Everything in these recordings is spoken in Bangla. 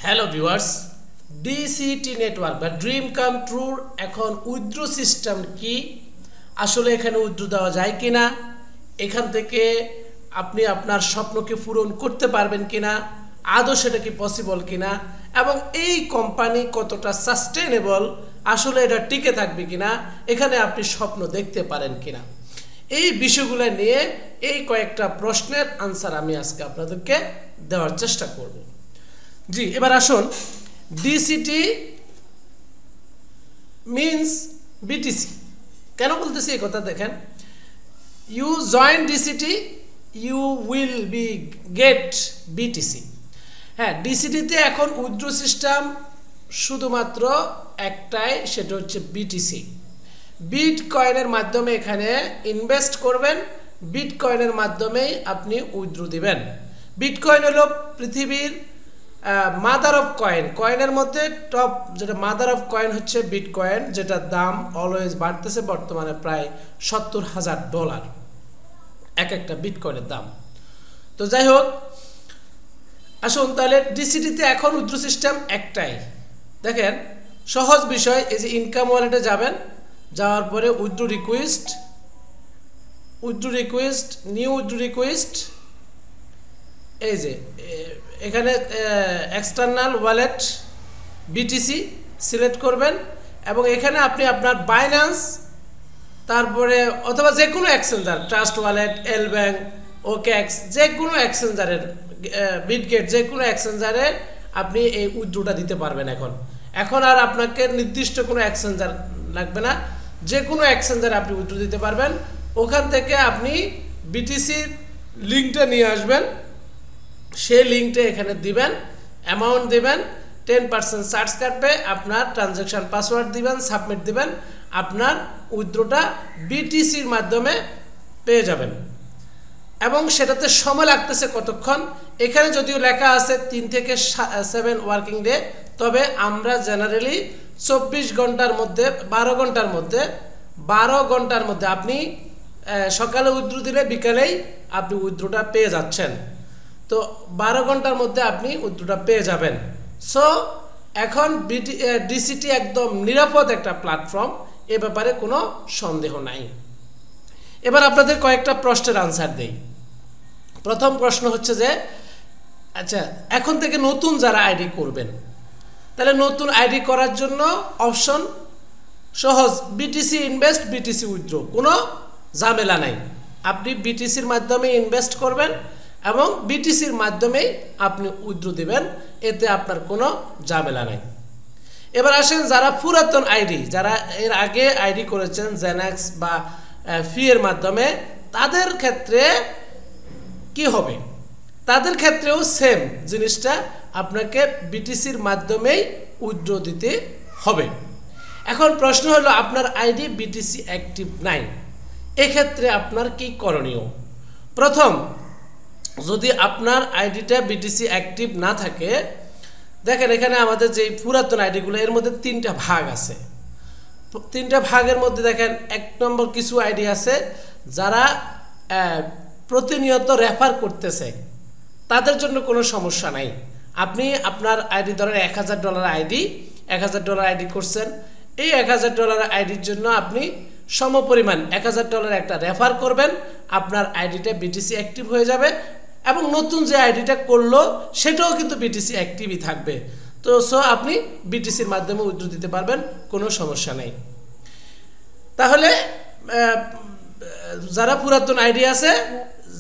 হ্যালো ভিউয়ার্স, ডিসিটি নেটওয়ার্ক বা ড্রিম কাম ট্রুর এখন উইথড্র সিস্টেম কি, আসলে এখানে উইথড্র দেওয়া যায় কিনা, এখান থেকে আপনি আপনার স্বপ্নকে পূরণ করতে পারবেন কিনা, আদৌ সেটা কি পসিবল কিনা, এবং এই কোম্পানি কতটা সাস্টেনেবল, আসলে এটা টিকে থাকবে কিনা, এখানে আপনি স্বপ্ন দেখতে পারেন কিনা, এই বিষয়গুলো নিয়ে এই কয়েকটা প্রশ্নের আনসার আমি আজকে আপনাদেরকে দেওয়ার চেষ্টা করব। জি, এবার আসুন, ডিসিটি মিনস বিটিসি কেন বলতেছি এই কথা দেখেন। You join DCT, you will be get BTC. হ্যাঁ, ডিসিটিতে এখন উইথড্র সিস্টেম শুধুমাত্র একটাই, সেটা হচ্ছে বিটিসি। বিটকয়েনের মাধ্যমে এখানে ইনভেস্ট করবেন, বিটকয়েনের মাধ্যমেই আপনি উইথড্র দিবেন। বিটকয়েন হলো পৃথিবীর মাদার অফ কয়েন, কয়েনের মধ্যে টপ যেটা মাদার অফ কয়েন হচ্ছে বিটকয়েন, যেটার দাম অলওয়েজ বাড়তেছে, বর্তমানে প্রায় $70,000 এক একটা বিটকয়েনের দাম। তো যাই হোক, আসুন তাহলে ডিসিটিতে এখন উইথড্র সিস্টেম একটাই। দেখেন, সহজ বিষয়, এই যে ইনকাম ওয়ালেটে যাবেন, যাওয়ার পরে withdraw request, new withdraw request, এই যে এখানে এক্সটার্নাল ওয়ালেট বিটিসি সিলেক্ট করবেন, এবং এখানে আপনি আপনার বাইন্যান্স, তারপরে অথবা যে কোনো এক্সচেঞ্জার, ট্রাস্ট ওয়ালেট, এল ব্যাংক, ওকেএক্স, যে কোনো এক্সচেঞ্জারের, বিটগেট, যে কোনো এক্সচেঞ্জারে আপনি এই উইথড্রটা দিতে পারবেন। এখন আর আপনাকে নির্দিষ্ট কোনো এক্সচেঞ্জার লাগবে না, যে কোনো এক্সচেঞ্জারে আপনি উইথড্র দিতে পারবেন। ওখান থেকে আপনি বিটিসির লিঙ্কটা নিয়ে আসবেন, সেই লিঙ্কটা এখানে দিবেন, অ্যামাউন্ট দিবেন, 10% চার্জ কাটবে, আপনার ট্রানজ্যাকশন পাসওয়ার্ড দিবেন, সাবমিট দিবেন, আপনার উইথড্রটা বিটিসির মাধ্যমে পেয়ে যাবেন। এবং সেটাতে সময় লাগতেছে কতক্ষণ, এখানে যদিও লেখা আছে 3 থেকে 7 ওয়ার্কিং ডে, তবে আমরা জেনারেলি 24 ঘন্টার মধ্যে, 12 ঘন্টার মধ্যে আপনি সকালে উইথড্র দিলে বিকালেই আপনি উইথড্রটা পেয়ে যাচ্ছেন। তো 12 ঘন্টার মধ্যে আপনি উইথড্রটা পেয়ে যাবেন। সো এখন ডিসিটি একদম নিরাপদ একটা প্ল্যাটফর্ম, এ ব্যাপারে কোনো সন্দেহ নাই। এবার আপনাদের কয়েকটা প্রশ্নের আনসার দেই। প্রথম প্রশ্ন হচ্ছে যে, আচ্ছা, এখন থেকে নতুন যারা আইডি করবেন, তাহলে নতুন আইডি করার জন্য অপশন সহজ, বিটিসি ইনভেস্ট, বিটিসি উইথড্র, কোনো ঝামেলা নাই। আপনি বিটিসির মাধ্যমে ইনভেস্ট করবেন এবং বিটিসির মাধ্যমেই আপনি উইথড্র দিবেন, এতে আপনার কোনো ঝামেলা নাই। এবার আসেন, যারা পুরাতন আইডি, যারা এর আগে আইডি করেছেন জেনাক্স বা ফি এর মাধ্যমে, তাদের ক্ষেত্রে কি হবে? তাদের ক্ষেত্রেও সেম জিনিসটা, আপনাকে বিটিসির মাধ্যমেই উইথড্র দিতে হবে। এখন প্রশ্ন হলো, আপনার আইডি বিটিসি অ্যাক্টিভ নাই, এক্ষেত্রে আপনার কি করণীয়? প্রথম, যদি আপনার আইডিটা বিটিসি অ্যাক্টিভ না থাকে, দেখেন এখানে আমাদের যে পুরাতন আইডিগুলো, এর মধ্যে 3টা ভাগ আছে। 3টা ভাগের মধ্যে দেখেন, 1 নম্বর কিছু আইডি আছে যারা প্রতিনিয়ত রেফার করতেছে, তাদের জন্য কোনো সমস্যা নাই। আপনি আপনার আইডি, ধরেন $1000 আইডি, $1000 আইডি করছেন, এই $1000 আইডির জন্য আপনি সমপরিমাণ $1000 একটা রেফার করবেন, আপনার আইডিটা বিটিসি অ্যাক্টিভ হয়ে যাবে, এবং নতুন যে আইডিটা করলো সেটাও কিন্তু বিটিসি অ্যাক্টিভই থাকবে। তো আপনি বিটিসির মাধ্যমে উইথড্র দিতে পারবেন, কোনো সমস্যা নেই। তাহলে যারা পুরাতন আইডি আছে,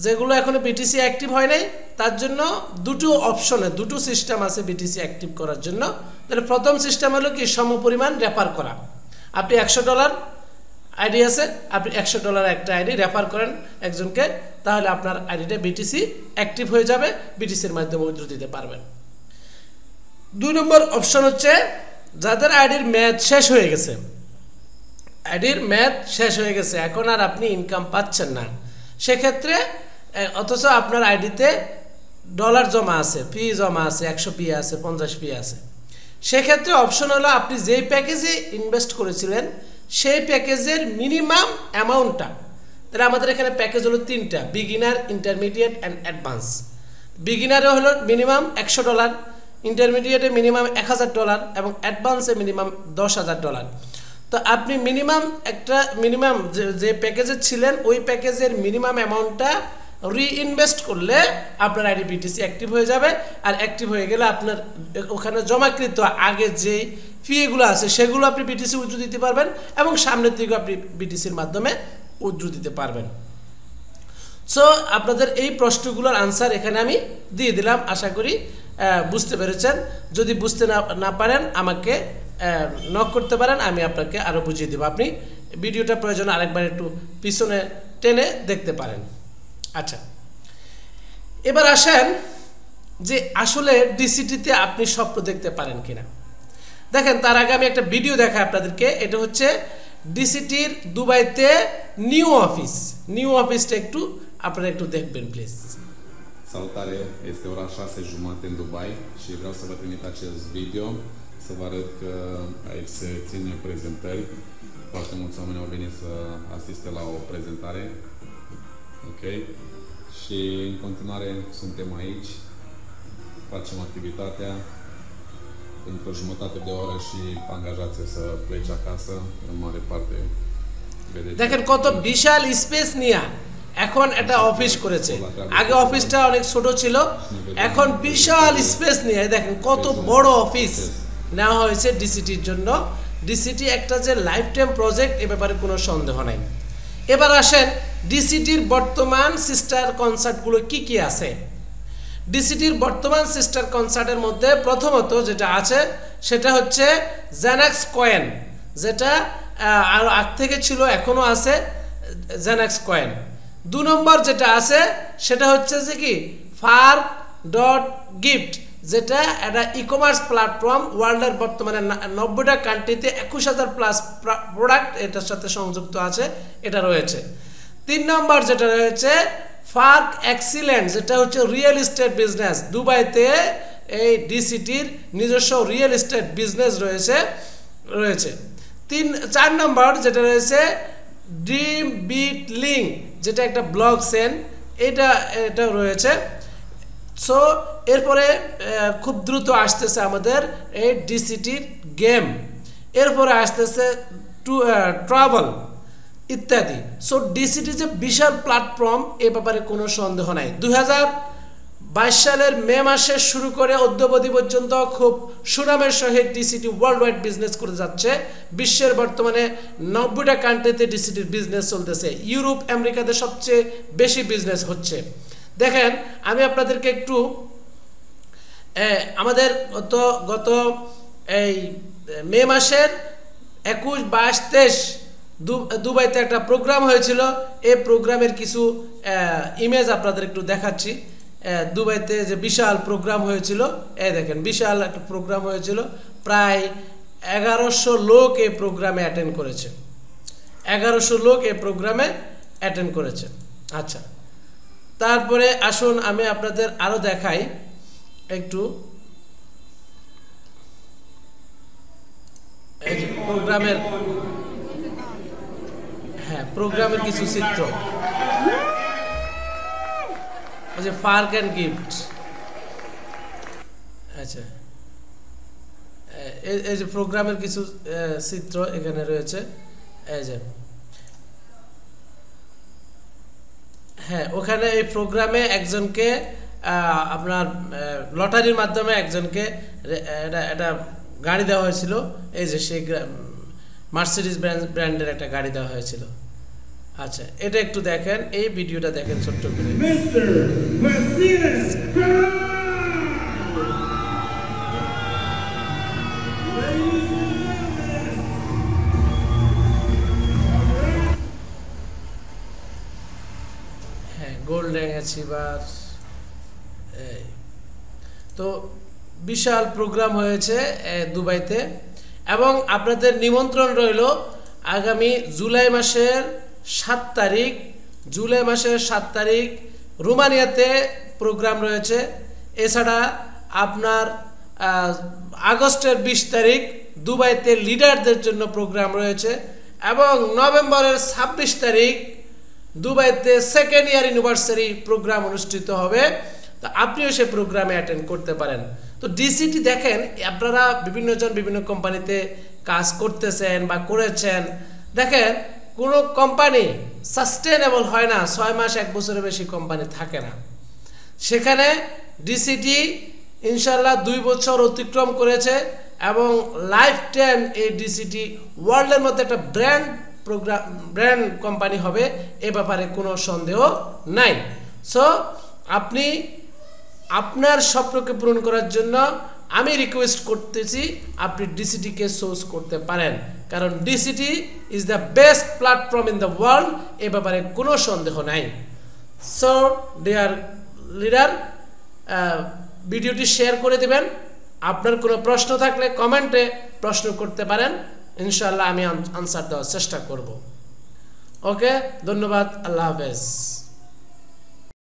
যেগুলো এখনো বিটিসি অ্যাক্টিভ হয় নাই, তার জন্য দুটো অপশনে, দুটো সিস্টেম আছে বিটিসি অ্যাক্টিভ করার জন্য। তাহলে প্রথম সিস্টেম হলো কি, সমপরিমাণ রেফার করা। আপনি $100 আইডি আছে, আপনি $100 একটা আইডি রেফার করেন একজনকে, তাহলে আপনার আইডিটা বিটিসি অ্যাক্টিভ হয়ে যাবে, বিটিসির মাধ্যমে উইথড্র দিতে পারবেন। 2 নম্বর অপশন হচ্ছে, যাদের আইডির মেয়াদ শেষ হয়ে গেছে, এখন আর আপনি ইনকাম পাচ্ছেন না, সেক্ষেত্রে অথচ আপনার আইডিতে ডলার জমা আছে, পি জমা আছে, 100 পি আছে, 50 পি আছে, সেক্ষেত্রে অপশন হলো, আপনি যেই প্যাকেজে ইনভেস্ট করেছিলেন সেই প্যাকেজের মিনিমাম অ্যামাউন্টটা, তাহলে আমাদের এখানে প্যাকেজ হলো 3টা, বিগিনার, ইন্টারমিডিয়েট অ্যান্ড অ্যাডভান্স। বিগিনারে হলো মিনিমাম $100, ইন্টারমিডিয়েটে মিনিমাম $1000 এবং অ্যাডভান্সে মিনিমাম $10,000। তো আপনি মিনিমাম যে প্যাকেজে ছিলেন ওই প্যাকেজের মিনিমাম অ্যামাউন্টটা রিইনভেস্ট করলে আপনার আইডিবিটিসি অ্যাক্টিভ হয়ে যাবে। আর অ্যাক্টিভ হয়ে গেলে আপনার ওখানে জমাকৃত আগে যে ফিগুলো আছে সেগুলো আপনি বিটিসি উইথড্র দিতে পারবেন এবং সামনের দিকে আপনি বিটিসির মাধ্যমে উইথড্র দিতে পারবেন। সো আপনাদের এই প্রশ্নগুলোর আনসার এখানে আমি দিয়ে দিলাম, আশা করি বুঝতে পেরেছেন। যদি বুঝতে না পারেন আমাকে নক করতে পারেন, আমি আপনাকে আরও বুঝিয়ে দেবো। আপনি ভিডিওটা প্রয়োজন আরেকবার একটু পিছনে টেনে দেখতে পারেন। আচ্ছা, এবার আসেন যে আসলে ডিসিটিতে আপনি স্বপ্ন দেখতে পারেন কিনা। দেখেন, তার আগে আমি একটা ভিডিও দেখাই আপনাদেরকে। এটা হচ্ছে ডিসিটির দুবাইতে নিউ অফিসটা একটু আপনারা একটু দেখবেন please. Salutare, este ora 6:30 în Dubai și vreau să vă trimit acest video să vă arăt că aici se ține prezentări. Foarte mulți oameni au venit să asiste la o prezentare. Ok? Și în continuare suntem aici, facem activitatea într-o jumătate de oră și angajații să plece acasă, în mare parte vedeți. দেখেন কত বিশাল স্পেস নিয়ে এখন একটা অফিস করেছে। আগে অফিসটা অনেক ছোট ছিল, এখন বিশাল স্পেস নিয়ে দেখেন কত বড় অফিস নেওয়া হয়েছে ডিসিটির জন্য। ডিসিটি একটা যে লাইফ টাইম প্রজেক্ট, এ ব্যাপারে কোনো সন্দেহ নাই। এবার আসেন ডিসিটির বর্তমান সিস্টার কনসার্টগুলো কি কি আছে। ডিসিটির বর্তমান সিস্টার কনসার্টের মধ্যে প্রথমত যেটা আছে সেটা হচ্ছে জেনাক্স কয়েন, যেটা আর আগ থেকে ছিল, এখনও আছে জেনাক্স কয়েন। 2 নম্বর যেটা আছে সেটা হচ্ছে যে কি fark.gift, যেটা একটা ই-কমার্স প্ল্যাটফর্ম। ওয়ার্ল্ডের বর্তমানে 90টা কান্ট্রিতে 21,000+ প্রোডাক্ট এটার সাথে সংযুক্ত আছে, এটা রয়েছে। 3 নম্বর যেটা রয়েছে ফার্ক এক্সিলেন্ট, যেটা হচ্ছে রিয়েল এস্টেট বিজনেস। দুবাইতে এই ডিসিটির নিজস্ব রিয়েল এস্টেট বিজনেস রয়েছে। 4 নম্বর যেটা রয়েছে ড্রিম বিট লিঙ্ক, যেটা একটা ব্লক চেন, এটা রয়েছে। সো এরপরে খুব দ্রুত আসতেছে আমাদের এই ডিসিটির গেম, এরপরে আসতেছে ট্রাভেল ইত্যাদি। সো ডিসিটি যে বিশাল প্ল্যাটফর্ম, এ ব্যাপারে কোনো সন্দেহ নাই। 2022 সালের মে মাসে শুরু করে অদ্যাবধি পর্যন্ত খুব সুনামের সহিত ডিসিটি ওয়ার্ল্ড ওয়াইড বিজনেস করে যাচ্ছে। বিশ্বের বর্তমানে 90টা কান্ট্রিতে ডিসিটির বিজনেস চলতেছে। ইউরোপ, আমেরিকাতে সবচেয়ে বেশি বিজনেস হচ্ছে। দেখেন, আমি আপনাদেরকে একটু আমাদের গত এই মে মাসের 21, 22, 23 দুবাইতে একটা প্রোগ্রাম হয়েছিল। এই প্রোগ্রামের কিছু ইমেজ আপনাদের একটু দেখাচ্ছি। দুবাইতে যে বিশাল প্রোগ্রাম হয়েছিল, এই দেখেন বিশাল একটা প্রোগ্রাম হয়েছিল, প্রায় 1100 লোক এই প্রোগ্রামে অ্যাটেন্ড করেছে। 1100 লোক এই প্রোগ্রামে অ্যাটেন্ড করেছে। আচ্ছা, তারপরে আসুন আমি আপনাদের আরো দেখাই একটু এই যে প্রোগ্রামের কিছু চিত্র। এই যে ফার্ক অ্যান্ড গিফট, আচ্ছা এই যে প্রোগ্রামের কিছু চিত্র এখানে রয়েছে। এই যে ওখানে এই প্রোগ্রামে একজনকে আপনার লটারির মাধ্যমে একজনকে একটা গাড়ি দেওয়া হয়েছিল। এই যে সেই মার্সিডিজ ব্র্যান্ডের একটা গাড়ি দেওয়া হয়েছিল। আচ্ছা, এটা একটু দেখেন, এই ভিডিওটা দেখেন ছোট্ট করে। Golden achiever. তো বিশাল প্রোগ্রাম হয়েছে দুবাইতে, এবং আপনাদের নিমন্ত্রণ রইল আগামী জুলাই মাসের 7 তারিখ রোমানিয়াতে প্রোগ্রাম রয়েছে। এছাড়া আপনার আগস্টের 20 তারিখ দুবাইতে লিডারদের জন্য প্রোগ্রাম রয়েছে, এবং নভেম্বরের 26 তারিখ দুবাইতে 2nd ইয়ার ইউনিভার্সারি প্রোগ্রাম অনুষ্ঠিত হবে। তো আপনিও সেই প্রোগ্রামে অ্যাটেন্ড করতে পারেন। তো ডিসিটি দেখেন, আপনারা বিভিন্ন জন বিভিন্ন কোম্পানিতে কাজ করতেছেন বা করেছেন, দেখেন কোনো কোম্পানি সাস্টেনেবল হয় না, 6 মাস 1 বছরের বেশি কোম্পানি থাকে না। সেখানে ডিসিটি ইনশাল্লাহ 2 বছর অতিক্রম করেছে এবং লাইফ টাইম এই ডিসিটি ওয়ার্ল্ডের মধ্যে একটা ব্র্যান্ড কোম্পানি হবে, এ ব্যাপারে কোনো সন্দেহ নাই। সো আপনি আপনার স্বপ্নকে পূরণ করার জন্য আমি রিকোয়েস্ট করতেছি আপনি ডিসিটিকে চুজ করতে পারেন, কারণ DCT is the best platform in the world, এ ব্যাপারে কোনো সন্দেহ নাই। সো ডিয়ার লিডার, ভিডিওটি শেয়ার করে দেবেন। আপনার কোনো প্রশ্ন থাকলে কমেন্টে প্রশ্ন করতে পারেন, ইনশাআল্লাহ আমি আনসার দেওয়ার চেষ্টা করব। ওকে, ধন্যবাদ, আল্লাহ হাফেজ।